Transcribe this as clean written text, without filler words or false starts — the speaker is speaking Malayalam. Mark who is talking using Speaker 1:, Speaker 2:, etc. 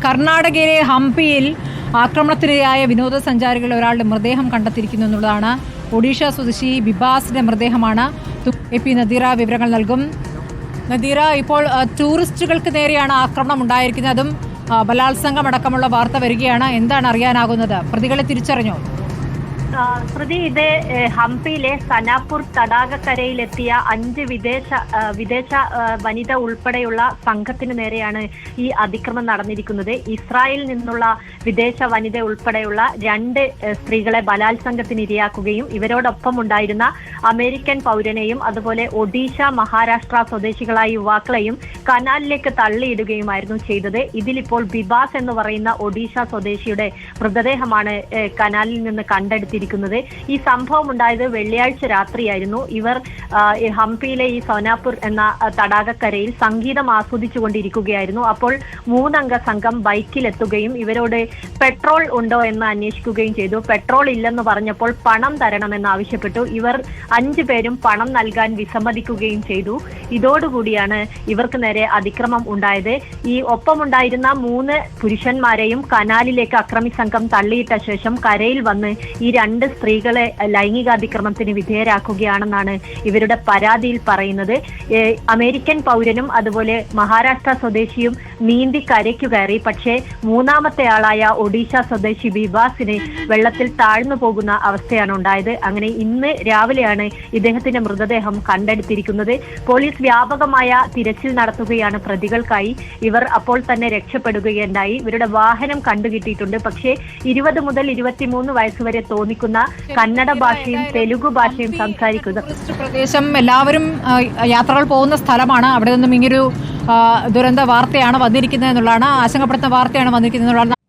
Speaker 1: കർണാടകയിലെ ഹംപിയിൽ ആക്രമണത്തിനിരയായ വിനോദസഞ്ചാരികളിൽ ഒരാളുടെ മൃതദേഹം കണ്ടെത്തിയിരിക്കുന്നു എന്നുള്ളതാണ്. ഒഡീഷ സ്വദേശി ബിബാസിന്റെ മൃതദേഹമാണ്. AP നദീറ വിവരങ്ങൾ നൽകും. നദീറ, ഇപ്പോൾ ടൂറിസ്റ്റുകൾക്ക് നേരെയാണ് ആക്രമണം ഉണ്ടായിരിക്കുന്നത്. അതും ബലാത്സംഗം അടക്കമുള്ള വാർത്ത വരികയാണ്. എന്താണ് അറിയാനാകുന്നത്? പ്രതികളെ തിരിച്ചറിഞ്ഞോ?
Speaker 2: ശ്രുതി, ഇത് ഹംപിയിലെ സനാപൂർ തടാകക്കരയിലെത്തിയ 5 വിദേശ വനിത ഉൾപ്പെടെയുള്ള സംഘത്തിന് നേരെയാണ് ഈ അതിക്രമം നടന്നിരിക്കുന്നത്. ഇസ്രായേലിൽ നിന്നുള്ള വിദേശ വനിത ഉൾപ്പെടെയുള്ള 2 സ്ത്രീകളെ ബലാത്സംഗത്തിന് ഇരയാക്കുകയും ഇവരോടൊപ്പം ഉണ്ടായിരുന്ന അമേരിക്കൻ പൗരനെയും അതുപോലെ ഒഡീഷ, മഹാരാഷ്ട്ര സ്വദേശികളായ യുവാക്കളെയും കനാലിലേക്ക് തള്ളിയിടുകയുമായിരുന്നു ചെയ്തത്. ഇതിലിപ്പോൾ ബിബാസ് എന്ന് പറയുന്ന ഒഡീഷ സ്വദേശിയുടെ മൃതദേഹമാണ് കനാലിൽ നിന്ന് കണ്ടെടുത്തിരിക്കുന്നത്. ഈ സംഭവം ഉണ്ടായത് വെള്ളിയാഴ്ച രാത്രിയായിരുന്നു. ഇവർ ഹംപിയിലെ ഈ സോനാപൂർ എന്ന തടാകക്കരയിൽ സംഗീതം ആസ്വദിച്ചുകൊണ്ടിരിക്കുകയായിരുന്നു. അപ്പോൾ 3 അംഗ സംഘം ബൈക്കിലെത്തുകയും ഇവരോട് പെട്രോൾ ഉണ്ടോ എന്ന് അന്വേഷിക്കുകയും ചെയ്തു. പെട്രോൾ ഇല്ലെന്ന് പറഞ്ഞപ്പോൾ പണം തരണമെന്ന് ആവശ്യപ്പെട്ടു. ഇവർ 5 പേരും പണം നൽകാൻ വിസമ്മതിക്കുകയും ചെയ്തു. ഇതോടുകൂടിയാണ് ഇവർക്ക് നേരെ അതിക്രമം ഉണ്ടായത്. ഈ ഒപ്പമുണ്ടായിരുന്ന 3 പുരുഷന്മാരെയും കനാലിലേക്ക് അക്രമി സംഘം തള്ളിയിട്ട ശേഷം കരയിൽ വന്ന് ഈ 2 സ്ത്രീകളെ ലൈംഗികാതിക്രമത്തിന് വിധേയരാക്കുകയാണെന്നാണ് ഇവരുടെ പരാതിയിൽ പറയുന്നത്. അമേരിക്കൻ പൗരനും അതുപോലെ മഹാരാഷ്ട്ര സ്വദേശിയും നീന്തി കരയ്ക്കു കയറി. പക്ഷേ 3ാമത്തെ ആളായ ഒഡീഷ സ്വദേശി ബിബാസിന് വെള്ളത്തിൽ താഴ്ന്നു പോകുന്ന അവസ്ഥയാണ് ഉണ്ടായത്. അങ്ങനെ ഇന്ന് രാവിലെയാണ് ഇദ്ദേഹത്തിന്റെ മൃതദേഹം കണ്ടെടുത്തിരിക്കുന്നത്. പോലീസ് വ്യാപകമായ തിരച്ചിൽ നടത്തുകയാണ് പ്രതികൾക്കായി. ഇവർ അപ്പോൾ തന്നെ രക്ഷപ്പെടുകയുണ്ടായി. ഇവരുടെ വാഹനം കണ്ടുകിട്ടിയിട്ടുണ്ട്. പക്ഷേ 20 മുതൽ 23 വയസ്സുവരെ തോന്നിക്കുന്ന കന്നഡ ഭാഷയും തെലുഗു ഭാഷയും സംസാരിക്കുന്ന
Speaker 1: പ്രദേശം, എല്ലാവരും യാത്രകൾ പോകുന്ന സ്ഥലമാണ്. അവിടെ നിന്നും ഇങ്ങനൊരു ദുരന്ത വാർത്തയാണ് വന്നിരിക്കുന്നത് എന്നുള്ളതാണ്, ആശങ്കപ്പെടുത്തുന്ന വാർത്തയാണ് വന്നിരിക്കുന്നത് എന്നുള്ളതാണ്.